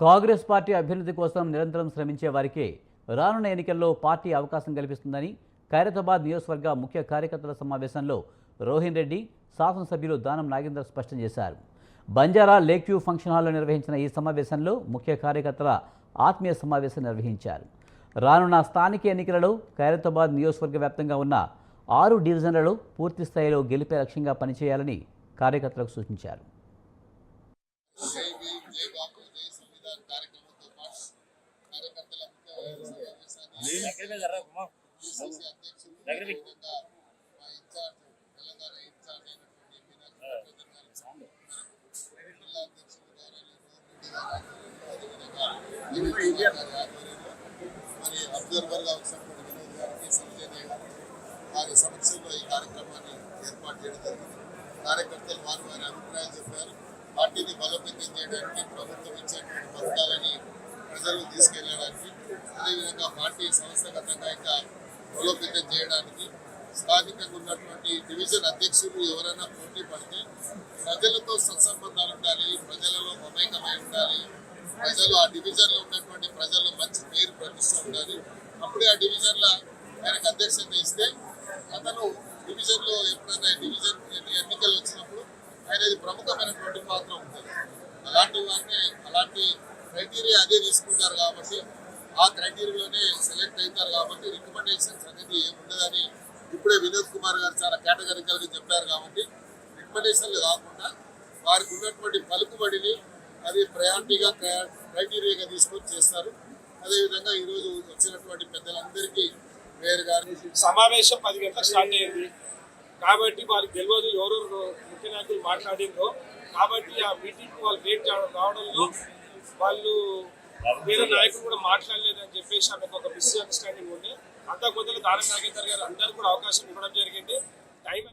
Congress party అభ్యున్నతి కోసం నిరంతరం శ్రమించే వారికి రానున్న ఎన్నికల్లో పార్టీ అవకాశం కల్పిస్తుందని ఖైరతాబాద్ నియోజకవర్గ ముఖ్య కార్యకర్తల సమావేశంలో రోహిన్ రెడ్డి, శాసనసభ్యులు దానం నాగేందర్ స్పష్టం చేశారు. బంజారా లేక్ వ్యూ ఫంక్షన్ హాల్లో నిర్వహించిన ఈ సమావేశంలో ముఖ్య కార్యకర్తల ఆత్మీయ సమావేశం నిర్వహించారు. రానున్న స్థానిక ఎన్నికలలో ఖైరతాబాద్ నియోజకవర్గ వ్యాప్తంగా ఉన్న 6 డివిజన్లలో పూర్తి స్థాయిలో గెలిపే లక్ష్యంగా పనిచేయాలని కార్యకర్తలకు సూచించారు. వారి సమక్షంలో ఈ కార్యక్రమాన్ని ఏర్పాటు చేయడం జరిగింది. కార్యకర్తలు వారి అభిప్రాయాలు చెప్పారు. పార్టీని బలోపేతం చేయడానికి ప్రభుత్వం ఇచ్చేటువంటి పథకాలని ప్రజలకు తీసుకెళ్లడానికి, అదేవిధంగా పార్టీ సంస్థాగతంగా ఇంకా బలోపేతం చేయడానికి, స్థానికంగా ఉన్నటువంటి డివిజన్ అధ్యక్షులు ఎవరైనా పోటీ పడితే ప్రజలతో సత్సంబంధాలు ఉండాలి, ప్రజలలో మమేకమై ఉండాలి, ప్రజలు ఆ డివిజన్లో ఉన్నటువంటి ప్రజల్లో మంచి పేరు ప్రతిష్ట ఉండాలి. అప్పుడే ఆ డివిజన్లో ఆయనకు అధ్యక్షత ఇస్తే అతను డివిజన్లో ఎప్పుడైనా డివిజన్ ఎన్నికలు వచ్చినప్పుడు ఆయనది ప్రముఖమైనటువంటి పాత్ర ఉంటుంది. అలాంటి క్రైటీరియా అదే తీసుకుంటారు కాబట్టి, ఆ క్రైటీరియాలోనే సెలెక్ట్ అవుతారు కాబట్టి రికమెండేషన్స్ అనేది ఏముండదని ఇప్పుడే వినోద్ కుమార్ గారు చాలా కేటగిరికల్గా చెప్పారు. కాబట్టి రికమెండేషన్లు కాకుండా వారికి ఉన్నటువంటి పలుకుబడిని అది ప్రయారిటీగా క్రైటీరియాగా తీసుకొని చేస్తారు. అదేవిధంగా ఈరోజు వచ్చినటువంటి పెద్దలందరికీ మేయర్ గారు సమావేశం 10 గంటలకు స్టార్ట్ అయింది కాబట్టి వాళ్ళకి తెలియదు ఎవరెవరు ముఖ్య నాయకులు మాట్లాడిందో. కాబట్టి ఆ మీటింగ్ వాళ్ళు లేట్ రావడంలో వాళ్ళు వేరే నాయకులు కూడా మాట్లాడలేదని చెప్పేసి ఆమెకు ఒక మిస్అండర్స్టాండింగ్ ఉండే. అంతా కొద్దిగా దానం నాగేందర్ గారు అందరూ కూడా అవకాశం ఇవ్వడం జరిగింది. టైం